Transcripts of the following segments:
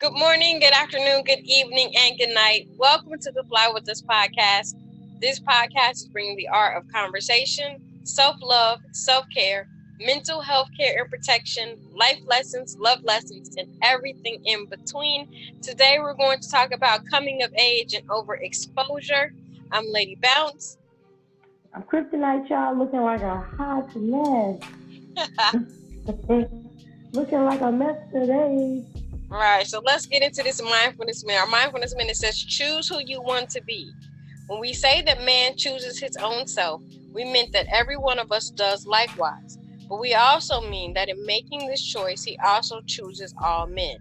Good morning, good afternoon, good evening, and good night. Welcome to the Fly With Us podcast. This podcast is bringing the art of conversation, self-love, self-care, mental health care and protection, life lessons, love lessons, and everything in between. Today we're going to talk about coming of age and overexposure. I'm Lady Bounce. I'm Kryptonite, y'all, looking like a hot mess. Looking like a mess today. All right, so let's get into this mindfulness minute. Our mindfulness minute says choose who you want to be. When we say that man chooses his own self, we meant that every one of us does likewise. But we also mean that in making this choice, he also chooses all men.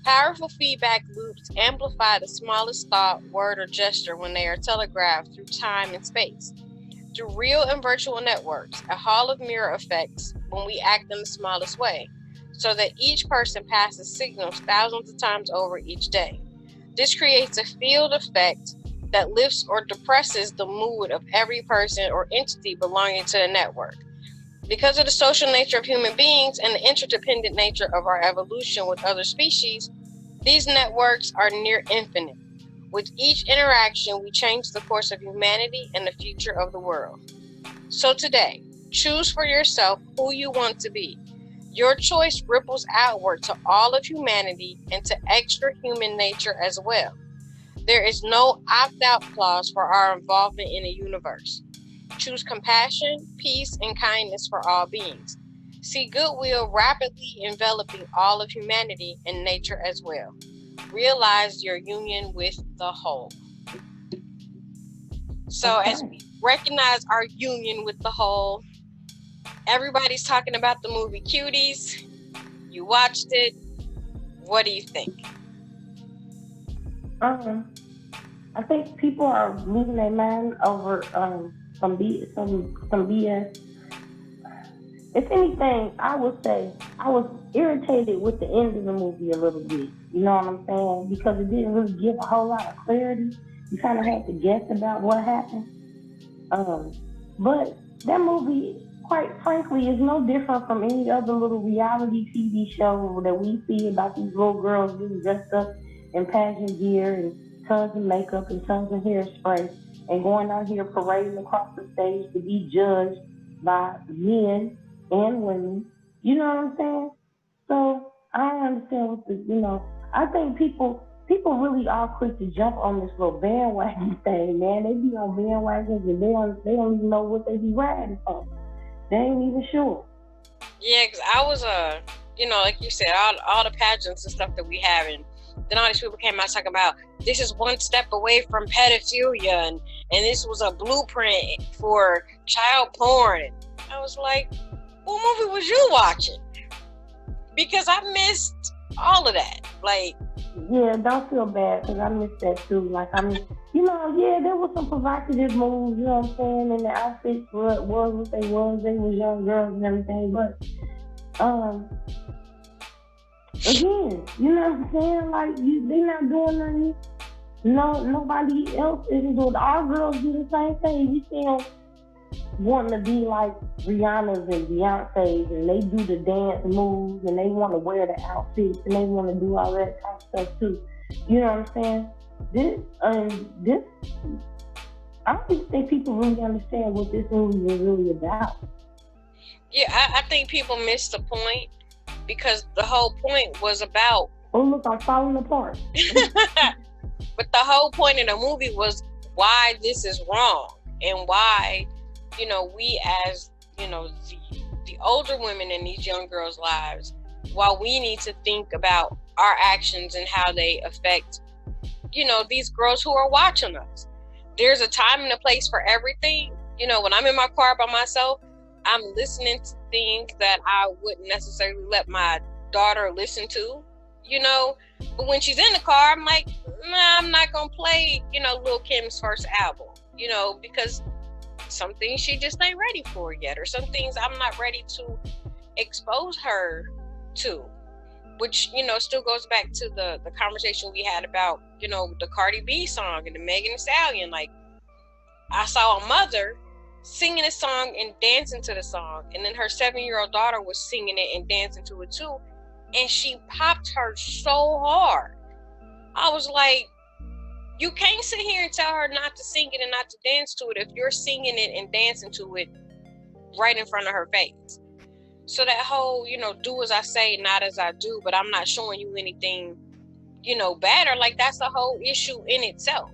Powerful feedback loops amplify the smallest thought, word, or gesture when they are telegraphed through time and space. Through real and virtual networks, a hall of mirror effects when we act in the smallest way, so that each person passes signals thousands of times over each day. This creates a field effect that lifts or depresses the mood of every person or entity belonging to the network. Because of the social nature of human beings and the interdependent nature of our evolution with other species, these networks are near infinite. With each interaction, we change the course of humanity and the future of the world. So today, choose for yourself who you want to be. Your choice ripples outward to all of humanity and to extra human nature as well. There is no opt-out clause for our involvement in the universe. Choose compassion, peace, and kindness for all beings. See goodwill rapidly enveloping all of humanity and nature as well. Realize your union with the whole. So as Okay. we recognize our union with the whole, everybody's talking about the movie Cuties. You watched it. What do you think? Um, I think people are losing their mind over some BS. If anything, I would say I was irritated with the end of the movie a little bit. You know what I'm saying? Because it didn't really give a whole lot of clarity. You kind of had to guess about what happened. Um, but that movie, quite frankly, is no different from any other little reality TV show that we see about these little girls getting dressed up in pageant gear and tons of makeup and tons of hairspray and going out here parading across the stage to be judged by men and women. You know what I'm saying? So I don't understand what I think people really are quick to jump on this little bandwagon thing, man. They be on bandwagons and they don't even know what they be riding for. They ain't even sure. Yeah, because I was like you said, all the pageants and stuff that we have, and then all these people came out talking about this is one step away from pedophilia, and this was a blueprint for child porn. And I was like, what movie was you watching? Because I missed all of that. Like, Yeah, don't feel bad because I missed that too. Like I mean, yeah, there was some provocative moves, you know what I'm saying, and the outfits was what they was. They was young girls and everything, but um again, you know what I'm saying? Like they not doing nothing. No, nobody else isn't doing. Our girls do the same thing. We see them wanting to be like Rihanna's and Beyonce's, and they do the dance moves, and they want to wear the outfits, and they want to do all that kind of stuff too. You know what I'm saying? This, I don't even think people really understand what this movie is really about. yeah, I think people missed the point because the whole point was about. Oh, look, I'm falling apart. But the whole point of the movie was why this is wrong and why, we as, the older women in these young girls' lives, why we need to think about our actions and how they affect, these girls who are watching us. There's a time and a place for everything. When I'm in my car by myself, I'm listening to things that I wouldn't necessarily let my daughter listen to, you know. But when she's in the car, I'm like, nah, I'm not gonna play, Lil Kim's first album, because some things she just ain't ready for yet, or some things I'm not ready to expose her to. Which, still goes back to the conversation we had about, the Cardi B song and the Megan Thee Stallion. Like, I saw a mother singing a song and dancing to the song, and then her 7-year-old daughter was singing it and dancing to it too. and she popped her so hard. I was like, you can't sit here and tell her not to sing it and not to dance to it if you're singing it and dancing to it right in front of her face. So that whole, do as I say, not as I do, but I'm not showing you anything, better, like that's a whole issue in itself.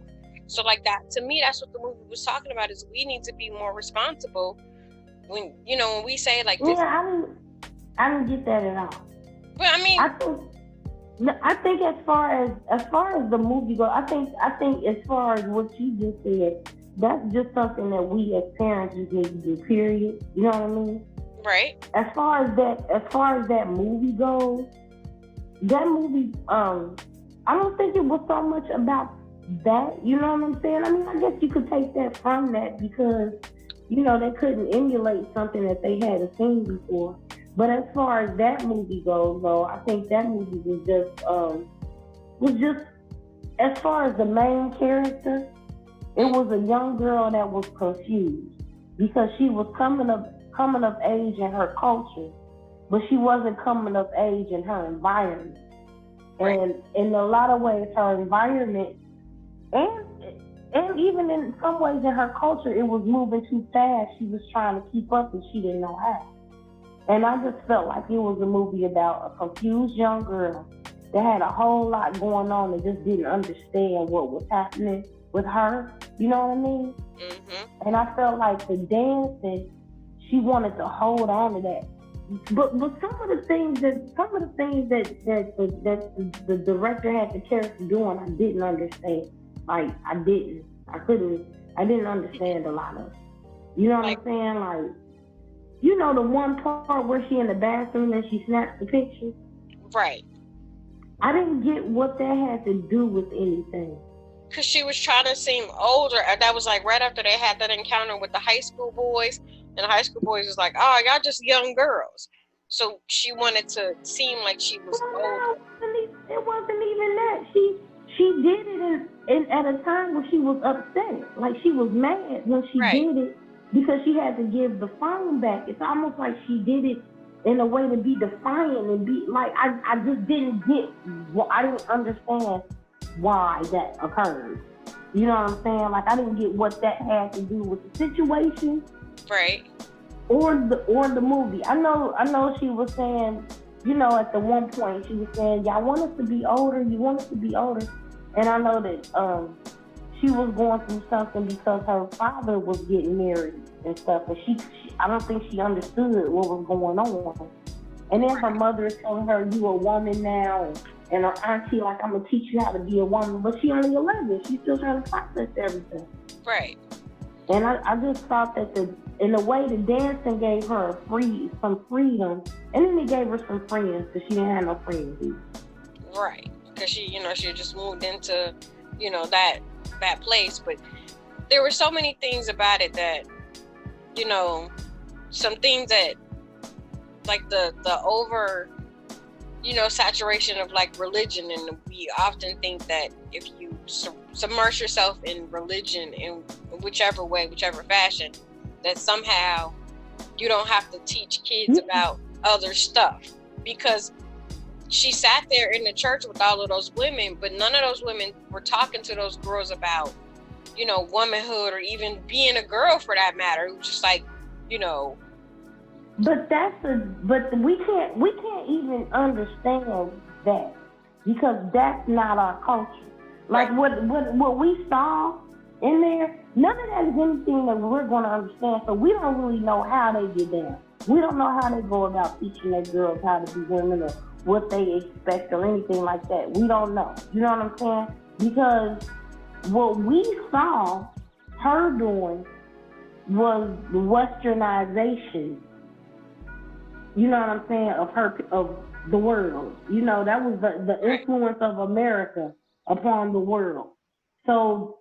So like that, to me, that's what the movie was talking about, is we need to be more responsible when, when we say like this. Yeah, I didn't get that at all. But I mean, I think as far as the movie goes, I think as far as what you just said, that's just something that we as parents just need to do. Period. You know what I mean? Right. As far as that movie goes, that movie, I don't think it was so much about that. You know what I'm saying? I mean, I guess you could take that from that because they couldn't emulate something that they hadn't seen before. But as far as that movie goes, though, I think that movie was just as far as the main character, it was a young girl that was confused because she was coming of age in her culture, but she wasn't coming of age in her environment. Right. And in a lot of ways, her environment and even in some ways in her culture, it was moving too fast. She was trying to keep up and she didn't know how. And I just felt like it was a movie about a confused young girl that had a whole lot going on and just didn't understand what was happening with her. You know what I mean? Mm-hmm. And I felt like the dancing, she wanted to hold on to that. But some of the things that the director had the character doing, I didn't understand. Like I didn't understand a lot of it. You know what I'm saying? Like, the one part where she in the bathroom and she snaps the picture? Right. I didn't get what that had to do with anything. Because she was trying to seem older. And that was like right after they had that encounter with the high school boys. And the high school boys was like, oh, y'all just young girls. So she wanted to seem like she was older. It wasn't even that. She did it at a time when she was upset. Like she was mad when she did it because she had to give the phone back. It's almost like she did it in a way to be defiant and be like, I just didn't get, I didn't understand why that occurred. You know what I'm saying? Like I didn't get what that had to do with the situation. Right. Or the movie. I know she was saying, at the one point she was saying, y'all want us to be older, you want us to be older. And I know that she was going through something because her father was getting married and stuff, and she I don't think she understood what was going on. And then her mother is telling her, you a woman now, and her auntie like, I'm gonna teach you how to be a woman, but she only 11. She's still trying to process everything. Right. And I just thought that in a way the dancing gave her some freedom, and then it gave her some friends because she didn't have no friends either. Right. Because she just moved into, that place. But there were so many things about it that, some things that, like the over, saturation of like religion. And we often think that if you submerge yourself in religion in whichever way, whichever fashion, that somehow you don't have to teach kids about other stuff. Because she sat there in the church with all of those women, but none of those women were talking to those girls about, womanhood or even being a girl for that matter. It was just like, But we can't even understand that because that's not our culture. Like what we saw in there, none of that is anything that we're going to understand. So we don't really know how they get down. We don't know how they go about teaching their girls how to be women or what they expect or anything like that. We don't know. You know what I'm saying? Because what we saw her doing was the westernization. You know what I'm saying? Of the world. That was the influence of America upon the world. So,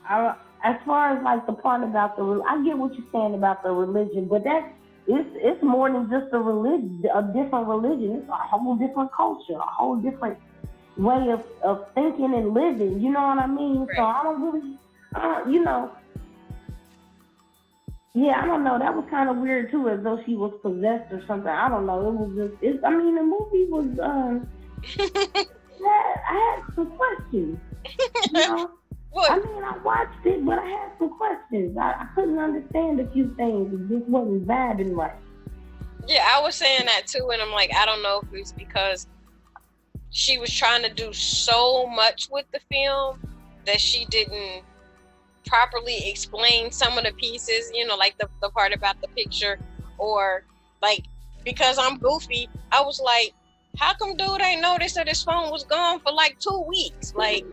as far as like the part about I get what you're saying about the religion, but it's more than just a different religion. It's a whole different culture, a whole different way of thinking and living. You know what I mean? Right. So I don't really, Yeah, I don't know. That was kind of weird too, as though she was possessed or something. I don't know. It was just. I mean, the movie was. I had some questions. You know. What? I mean, I watched it, but I had some questions. I couldn't understand a few things. It just wasn't vibing right. Yeah, I was saying that too, and I'm like, I don't know if it's because she was trying to do so much with the film that she didn't properly explain some of the pieces, you know, like the part about the picture, or like, because I'm goofy, I was like, how come dude ain't noticed that his phone was gone for like 2 weeks? Like,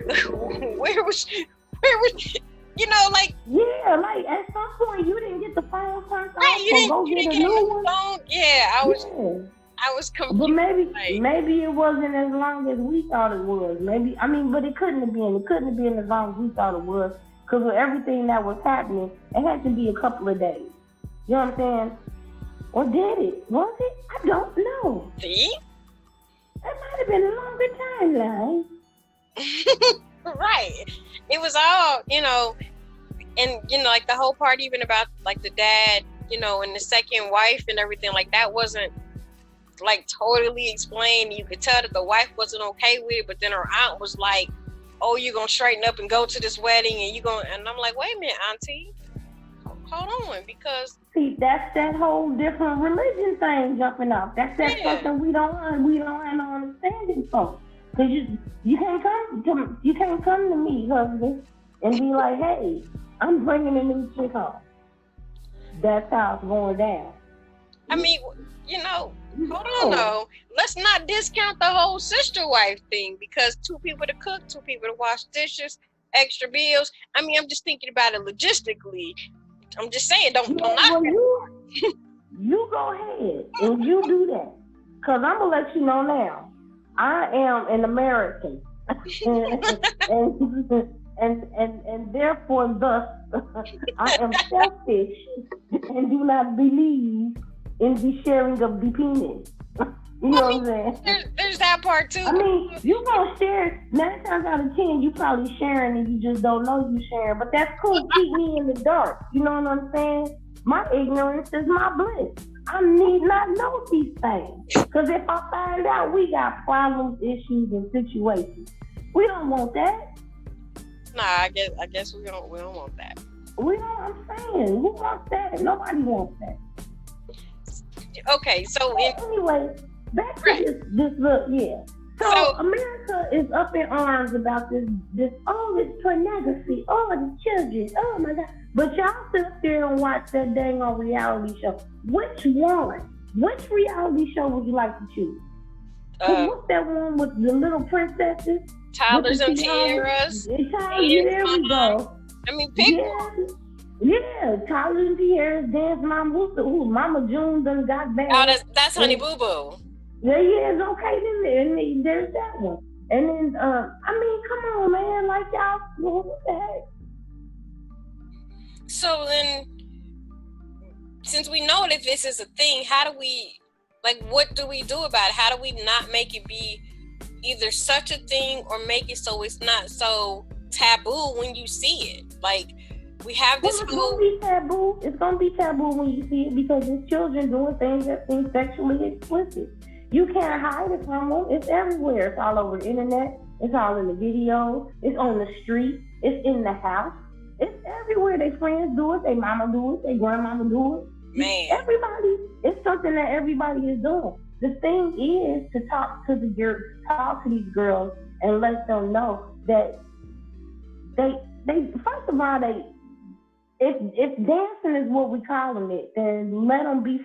where was, you know, like. Yeah, like at some point you didn't get the phone turned off, Right, you go didn't get a get new him one. phone. Yeah, I was confused. But like, maybe it wasn't as long as we thought it was. Maybe, I mean, but it couldn't have been. It couldn't have been as long as we thought it was. Because with everything that was happening, it had to be a couple of days. You know what I'm saying? Or did it? Was it? I don't know. See? It might have been a longer timeline. Right. It was all, you know, and, you know, like the whole part even about like the dad, you know, and the second wife and everything, like that wasn't like totally explained. You could tell that the wife wasn't okay with it, but then her aunt was like, oh, you're going to straighten up and go to this wedding and and I'm like, wait a minute, auntie, hold on, because. See, that's that whole different religion thing jumping off. That's something we don't have no understanding for. Cause you can't come to me, husband, and be like, hey, I'm bringing a new chick home. That's how it's going down. I mean, you know, hold on though. Let's not discount the whole sister wife thing, because 2 people to cook, 2 people to wash dishes, extra bills. I mean, I'm just thinking about it logistically. I'm just saying, don't knock it. You go ahead and you do that. Cause I'm gonna let you know now. I am an American, and therefore, thus, I am selfish and do not believe in the sharing of the penis. You know what I'm saying? There's that part too. I mean, you gonna share 9 times out of 10, you probably sharing and you just don't know you sharing. But that's cool. Keep me in the dark. You know what I'm saying? My ignorance is my bliss. I need not know these things. Because if I find out we got problems, issues, and situations, we don't want that. Nah, I guess we don't want that. We don't. I'm saying, who wants that? Nobody wants that. Okay, so anyway, back to this look, yeah. So America is up in arms about this pornography, the children, oh my God. But y'all sit up there and watch that dang on reality show. Which one? Which reality show would you like to choose? What's that one with the little princesses? Toddlers and Tiaras. There we go. I mean, pick one. Yeah, Toddlers and Tiaras, Dance Mama. Who? Mama June done got back. Oh, that's Honey Boo Boo. Yeah, it's okay. Then there's that one. And then, I mean, come on, man. Like, y'all, what the heck? So then, since we know that this is a thing, how do we, what do we do about it? How do we not make it be either such a thing or make it so it's not so taboo when you see it? Like, we have this it's gonna be taboo. It's gonna be taboo when you see it because it's children doing things that seem sexually explicit. You can't hide it from them. It's everywhere. It's all over the internet. It's all in the videos. It's on the street. It's in the house. It's everywhere. Their friends do it. Their mama do it. Their grandmama do it. Man. Everybody. It's something that everybody is doing. The thing is to talk to these girls and let them know that they first of all, if dancing is what we calling it, then let them be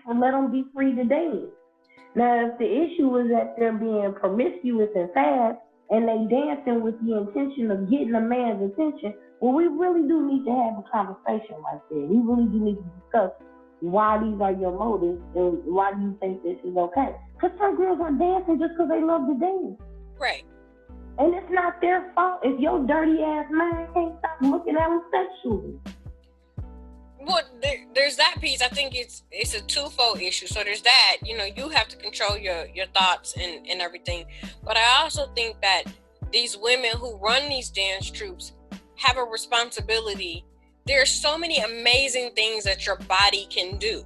free to dance. Now, if the issue is that they're being promiscuous and fast and they dancing with the intention of getting a man's attention, well, we really do need to have a conversation like that. We really do need to discuss why these are your motives and why do you think this is okay. Because some girls are dancing just because they love to dance. Right. And it's not their fault if your dirty ass man can't stop looking at them sexually. Well, there's that piece. I think it's a twofold issue. So there's that, you have to control your thoughts and everything. But I also think that these women who run these dance troupes have a responsibility There's so many amazing things that your body can do.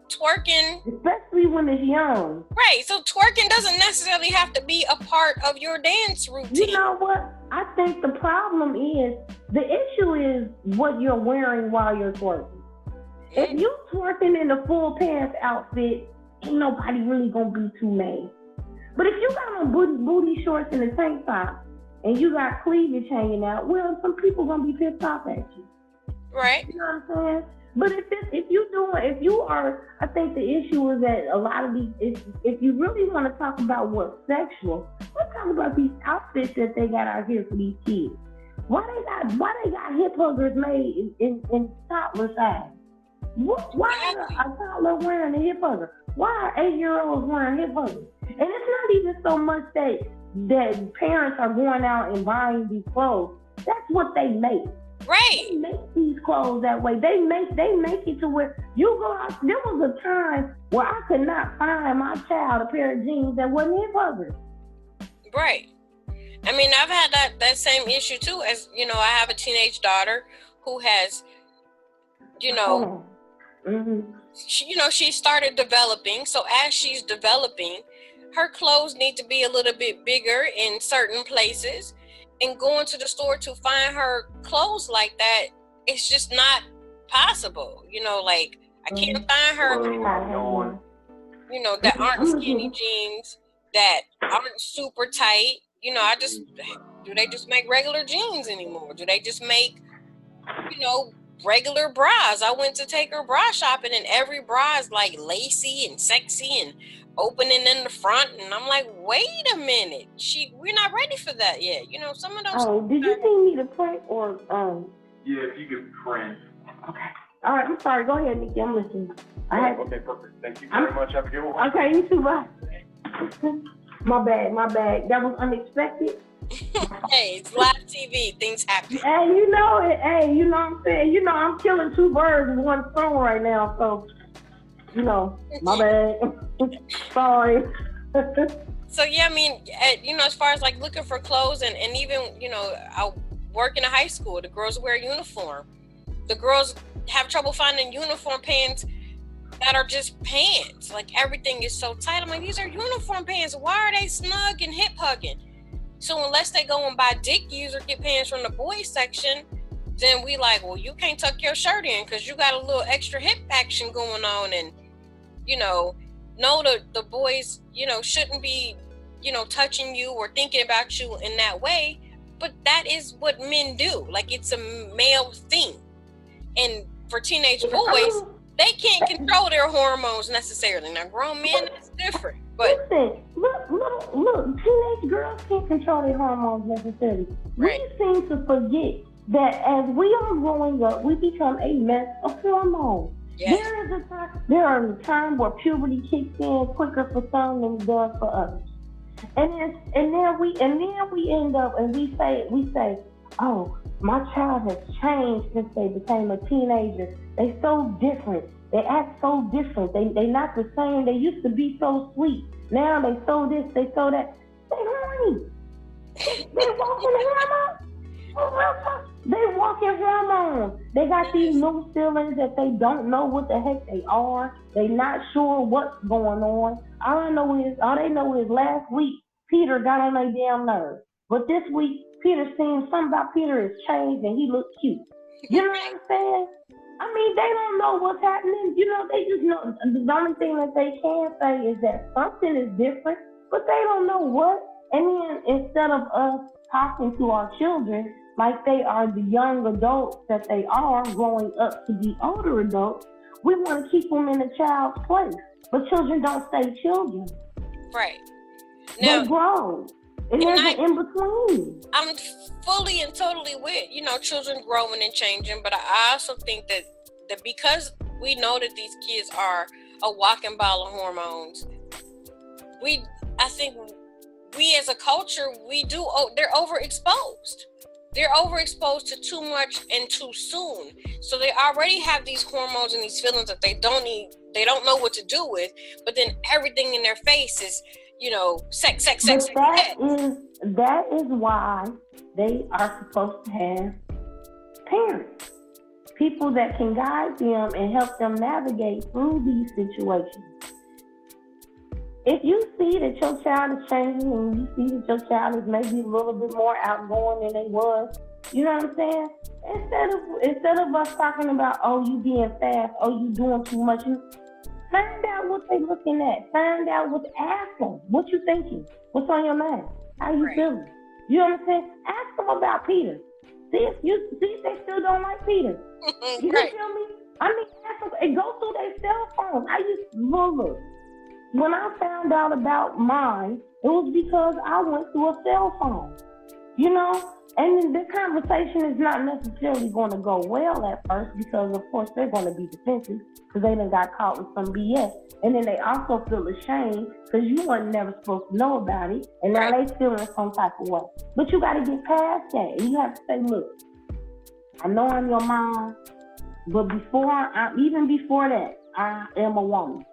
Twerking, especially when it's young. Right. So twerking doesn't necessarily have to be a part of your dance routine. You know what? I think the problem is, the issue is what you're wearing while you're twerking. If you twerking in a full pants outfit, ain't nobody really gonna be too mad. But if you got on booty shorts and a tank top and you got cleavage hanging out, well, some people gonna be pissed off at you. Right. You know what I'm saying? But if you are, I think the issue is that a lot of these, if you really want to talk about what's sexual, let's talk about these outfits that they got out here for these kids. Why they got hip huggers made in toddler size? Why is a toddler wearing a hip hugger? Why are 8-year-olds wearing hip huggers? And it's not even so much that parents are going out and buying these clothes. That's what they make. Right. They make these clothes that way. They make it to where you go out. There was a time where I could not find my child a pair of jeans that wasn't hip huggers. Right. I mean, I've had that same issue too. As you know, I have a teenage daughter who has, she started developing. So as she's developing, her clothes need to be a little bit bigger in certain places. And going to the store to find her clothes like that, it's just not possible. Like I can't find her, that aren't skinny jeans, that aren't super tight. Do they just make regular jeans anymore? Do they just make, regular bras? I went to take her bra shopping and every bra is like lacy and sexy and opening in the front, and I'm like, wait a minute, we're not ready for that yet. Some of those. Oh, did you need me to print or Yeah, if you could print. Okay. All right. I'm sorry. Go ahead, Nikki. I'm listening. Okay, perfect. Thank you very much. Have a good one. Okay, you too. Bye. My bad. That was unexpected. Hey, it's live TV. Things happen. Hey, you know it. Hey, you know what I'm saying? I'm killing two birds with one stone right now. So, my bad. Sorry. So yeah, I mean, as far as like looking for clothes and even, I work in a high school, the girls wear a uniform. The girls have trouble finding uniform pants that are just pants. Like everything is so tight. I'm like, these are uniform pants. Why are they snug and hip hugging? So unless they go and buy Dickies or get pants from the boys section, then we like, well, you can't tuck your shirt in because you got a little extra hip action going on. And, the boys, shouldn't be, touching you or thinking about you in that way. But that is what men do. Like, it's a male thing. And for teenage boys, they can't control their hormones necessarily. Now, grown men, that's different. But listen, look, teenage girls can't control their hormones necessarily. Right. We seem to forget that as we are growing up, we become a mess of hormones. Yes. There are a time where puberty kicks in quicker for some than it does for others. And then we end up and we say, oh, my child has changed since they became a teenager. They so different. They act so different. They not the same. They used to be so sweet. Now they so this, they so that. They horny. They walking hormones. They walking hormones. They got these new feelings that they don't know what the heck they are. They not sure what's going on. All they know is last week Peter got on their damn nerves. But this week Peter seems something about Peter has changed and he looks cute. You know what I'm saying? I mean, they don't know what's happening. They just know. The only thing that they can say is that something is different, but they don't know what. And then instead of us talking to our children like they are the young adults that they are growing up to be older adults, we want to keep them in a child's place. But children don't stay children. Right. Now, they grow. And there's an in-between. I'm fully and totally with, children growing and changing, but I also think that because we know that these kids are a walking ball of hormones, I think we as a culture, they're overexposed. They're overexposed to too much and too soon. So they already have these hormones and these feelings that they don't know what to do with, but then everything in their face is, sex. That is why they are supposed to have parents. people that can guide them and help them navigate through these situations. If you see that your child is changing and you see that your child is maybe a little bit more outgoing than they was, you know what I'm saying? Instead of us talking about, oh, you being fast, oh, you doing too much, find out what they looking at. Find out ask them, what you thinking? What's on your mind? How you feeling? You know what I'm saying? Ask them about Peter. See if they still don't like Peter. You feel me? I mean, ask them, and go through their cell phone. I used to look. When I found out about mine, it was because I went through a cell phone, you know? And the conversation is not necessarily going to go well at first because, of course, they're going to be defensive because they done got caught with some BS. And then they also feel ashamed because you weren't never supposed to know about it. And now they feeling some type of way. But you got to get past that. And you have to say, look, I know I'm your mom, but even before that, I am a woman.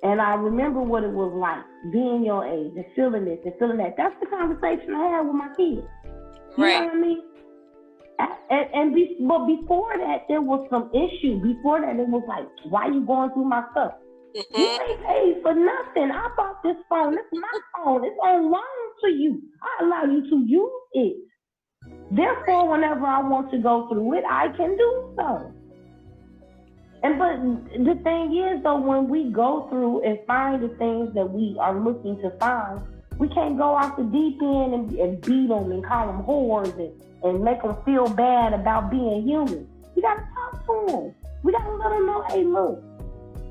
And I remember what it was like being your age and feeling this and feeling that. That's the conversation I had with my kids. You know what I mean? But before that, there was some issue. Before that, it was like, why you going through my stuff? Mm-hmm. You ain't paid for nothing. I bought this phone. It's my phone. It's on loan to you. I allow you to use it. Therefore, whenever I want to go through it, I can do so. But the thing is, though, when we go through and find the things that we are looking to find, we can't go off the deep end and beat them and call them whores and make them feel bad about being human. We got to talk to them. We got to let them know, hey, look,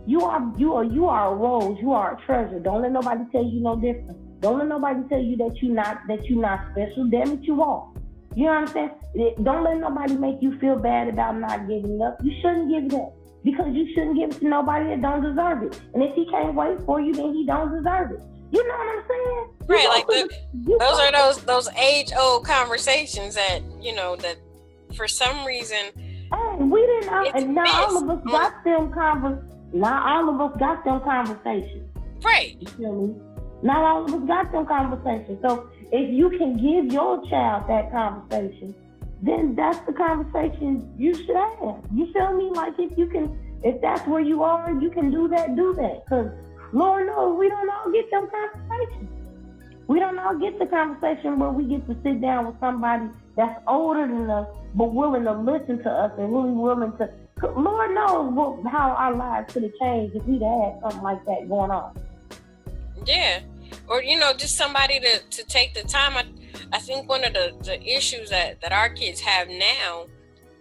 you are a rose. You are a treasure. Don't let nobody tell you no different. Don't let nobody tell you that you're not special. Damn it, you are. You know what I'm saying? Don't let nobody make you feel bad about not giving up. You shouldn't give it up. Because you shouldn't give it to nobody that don't deserve it. And if he can't wait for you, then he don't deserve it. You know what I'm saying? Right, like those age-old conversations that, you know, that for some reason... Hey, we didn't know, and not all of us got them conversations. Right. You feel me? Not all of us got them conversations. So if you can give your child that conversation, then that's the conversation you should have. You feel me? Like if that's where you are, you can do that. Because Lord knows we don't all get them conversations. We don't all get the conversation where we get to sit down with somebody that's older than us, but willing to listen to us and really willing to. Lord knows how our lives could have changed if we'd had something like that going on. Yeah. Or, you know, just somebody to take the time. I think one of the issues that our kids have now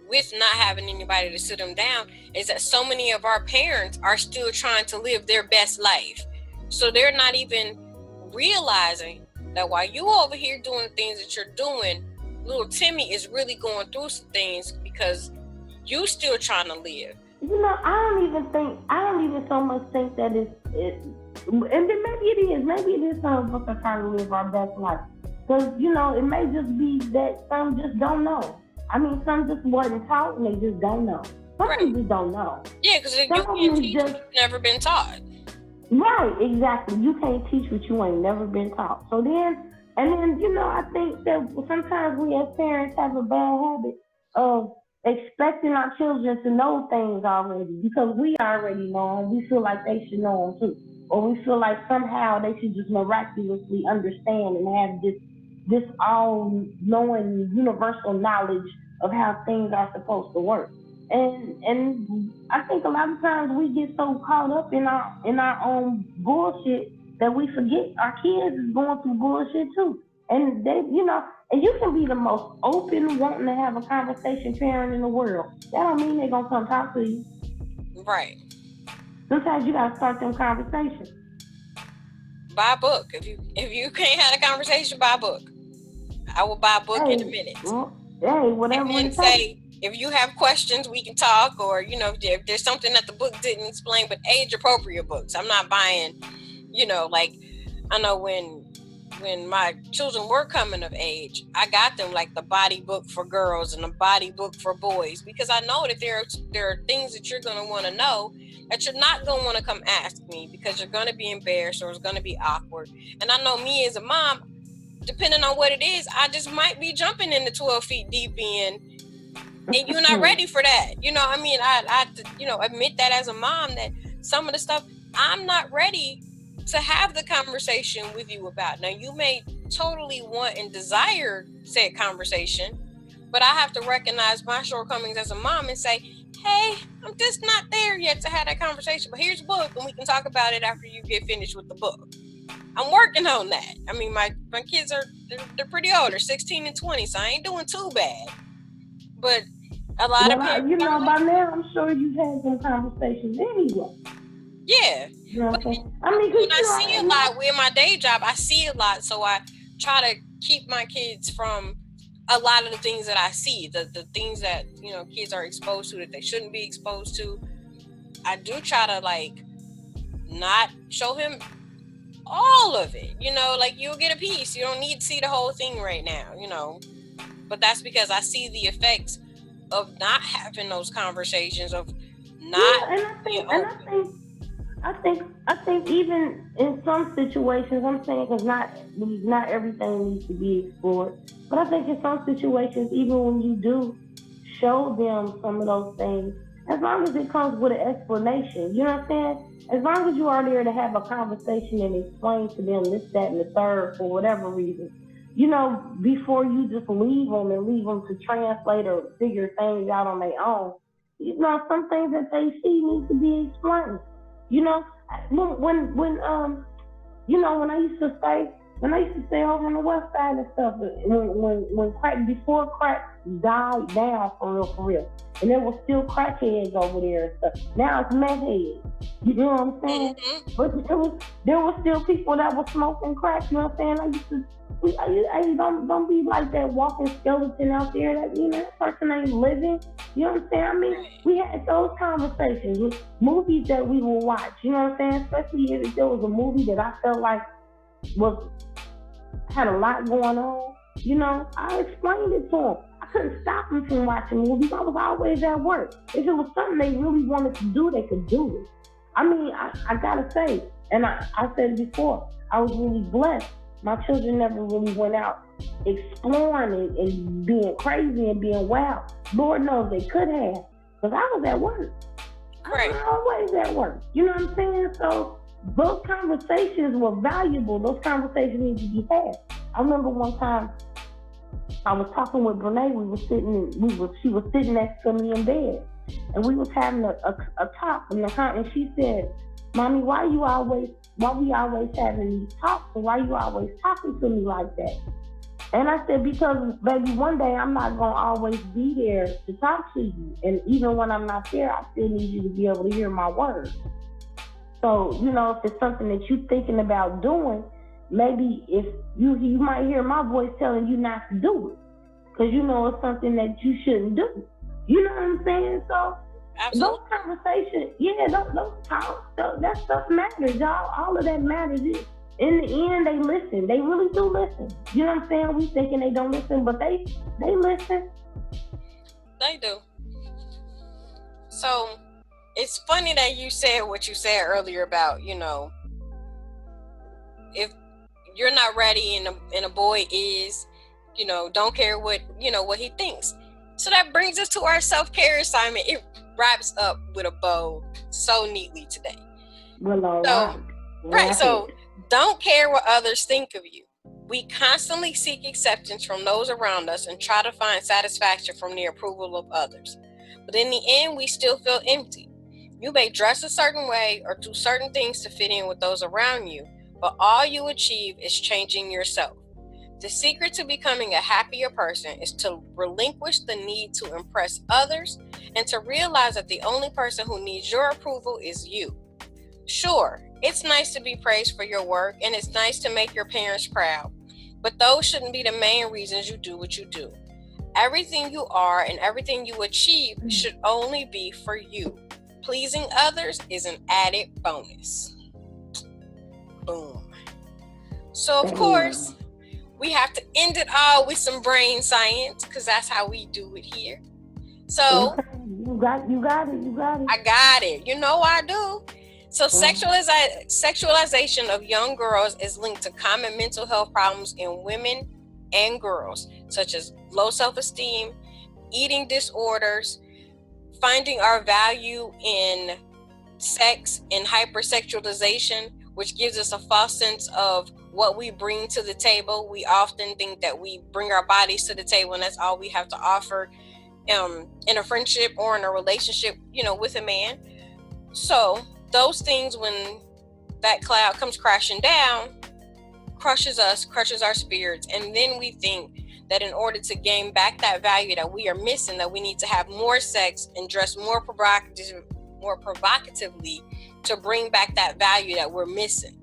with not having anybody to sit them down is that so many of our parents are still trying to live their best life. So they're not even realizing that while you over here doing the things that you're doing, little Timmy is really going through some things because you still trying to live. You know, I don't even so much think that and then maybe it is some of us are trying to live our best life. Because, you know, it may just be that some just don't know. I mean, some just wasn't taught and they just don't know. Some just don't know. Yeah, because you can't teach what you've never been taught. Right, exactly. You can't teach what you ain't never been taught. So then, you know, I think that sometimes we as parents have a bad habit of expecting our children to know things already because we already know them. We feel like they should know them too. Or we feel like somehow they should just miraculously understand and have this all-knowing universal knowledge of how things are supposed to work. And I think a lot of times we get so caught up in our own bullshit that we forget our kids is going through bullshit too. And they, you know, and you can be the most open, wanting to have a conversation parent in the world. That don't mean they're gonna come talk to you. Right. Sometimes you gotta start them conversations. Buy a book. If you can't have a conversation, buy a book. I will buy a book in a minute. Whatever. And then say, if you have questions, we can talk. Or, you know, if there's something that the book didn't explain, but age-appropriate books. I'm not buying, you know, like, I know when my children were coming of age, I got them like the body book for girls and the body book for boys, because I know that there are things that you're going to want to know that you're not going to want to come ask me because you're going to be embarrassed or it's going to be awkward. And I know me as a mom, depending on what it is, I just might be jumping into 12 feet deep in And you're not ready for that. You know, I mean, I admit that as a mom, that some of the stuff I'm not ready to have the conversation with you about. Now, you may totally want and desire said conversation, but I have to recognize my shortcomings as a mom and say, hey, I'm just not there yet to have that conversation, but here's a book and we can talk about it after you get finished with the book. I'm working on that. I mean, my kids they're pretty old. They're 16 and 20, so I ain't doing too bad. But a lot of parents, by now I'm sure you've had some conversations anyway. Yeah. You know what I mean, when I see a lot with my day job, I see a lot, so I try to keep my kids from a lot of the things that I see, the things that, you know, kids are exposed to that they shouldn't be exposed to. I do try to, like, not show him all of it, you know, like, you'll get a piece. You don't need to see the whole thing right now, you know. But that's because I see the effects of not having those conversations, of not. I think even in some situations, I'm saying, because not everything needs to be explored, but I think in some situations, even when you do show them some of those things, as long as it comes with an explanation, you know what I'm saying? As long as you are there to have a conversation and explain to them this, that, and the third for whatever reason, you know, before you just leave them to translate or figure things out on their own, you know, some things that they see need to be explained. You know, when you know, when I used to stay over on the west side and stuff, when crack, before crack died down for real, and there was still crackheads over there and stuff. Now it's meth heads. You know what I'm saying? Mm-hmm. But there was still people that were smoking crack. You know what I'm saying? I used to. Hey, don't be like that walking skeleton out there. That, you know, that person ain't living. You know what I'm saying? I mean, we had those conversations with movies that we will watch. You know what I'm saying? Especially if there was a movie that I felt like had a lot going on. You know, I explained it to them. I couldn't stop them from watching movies. I was always at work. If it was something they really wanted to do, they could do it. I mean, I gotta say, and I said it before, I was really blessed. My children never really went out exploring and being crazy and being wild. Lord knows they could have, because I was at work. Right. I was always at work. You know what I'm saying? So those conversations were valuable. Those conversations need to be had. I remember one time I was talking with Brene. She was sitting next to me in bed, and we was having a talk. And she said, "Mommy, why we always having these talks, and why you always talking to me like that?" And I said, "Because, baby, one day I'm not going to always be there to talk to you. And even when I'm not there, I still need you to be able to hear my words. So, you know, if it's something that you're thinking about doing, maybe if you might hear my voice telling you not to do it, because you know it's something that you shouldn't do." You know what I'm saying? So absolutely. Those conversations, those talks, that stuff matters, y'all. All of that matters. In the end, they listen. They really do listen. You know what I'm saying? We thinking they don't listen, but they listen. They do. So it's funny that you said what you said earlier about, you know, if you're not ready and a boy is, you know, don't care what he thinks. So that brings us to our self-care assignment. It wraps up with a bow so neatly today. Well, all right. So don't care what others think of you. We constantly seek acceptance from those around us and try to find satisfaction from the approval of others. But in the end, we still feel empty. You may dress a certain way or do certain things to fit in with those around you, but all you achieve is changing yourself. The secret to becoming a happier person is to relinquish the need to impress others and to realize that the only person who needs your approval is you. Sure, it's nice to be praised for your work and it's nice to make your parents proud, but those shouldn't be the main reasons you do what you do. Everything you are and everything you achieve should only be for you. Pleasing others is an added bonus. Boom. So, of course, we have to end it all with some brain science, because that's how we do it here. So you got it. I got it. You know I do. So sexualization of young girls is linked to common mental health problems in women and girls, such as low self-esteem, eating disorders, finding our value in sex and hyper-sexualization, which gives us a false sense of what we bring to the table. We often think that we bring our bodies to the table and that's all we have to offer in a friendship or in a relationship, with a man. So those things, when that cloud comes crashing down, crushes us, crushes our spirits, and then we think that in order to gain back that value that we are missing, that we need to have more sex and dress more provocatively to bring back that value that we're missing.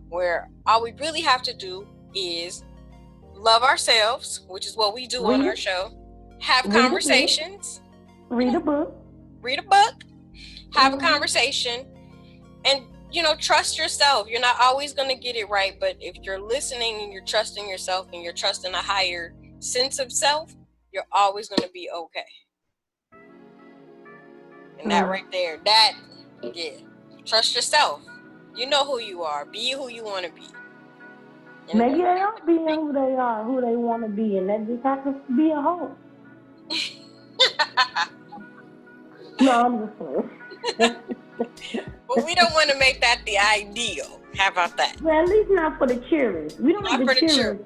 Where all we really have to do is love ourselves, which is what we do on our show. Have conversations. Read a book. Have a conversation. And, trust yourself. You're not always going to get it right. But if you're listening and you're trusting yourself and you're trusting a higher sense of self, you're always going to be okay. And that right there, trust yourself. You know who you are. Be who you want to be. And maybe they don't be who they are, who they want to be, and that just happens to be a hoe. No, I'm just saying. But we don't want to make that the ideal. How about that? Well, at least not for the cheerers. We don't want the cheerers.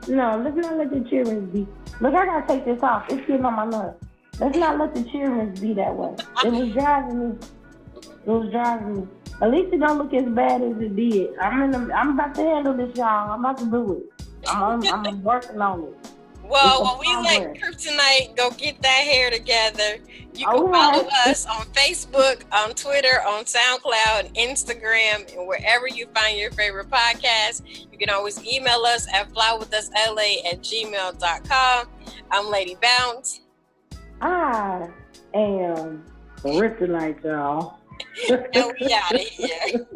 No, let's not let the cheerers be. Look, I gotta take this off. It's getting on my nerves. Let's not let the cheerers be that way. It was driving me. At least it don't look as bad as it did. I'm about to handle this, y'all. I'm about to do it. I'm working on it. Well, when we like Kryptonite, go get that hair together. You can follow us on Facebook, on Twitter, on SoundCloud, and Instagram, and wherever you find your favorite podcast. You can always email us at flywithusla@gmail.com. I'm Lady Bounce. I am Kryptonite, y'all. And we out of here.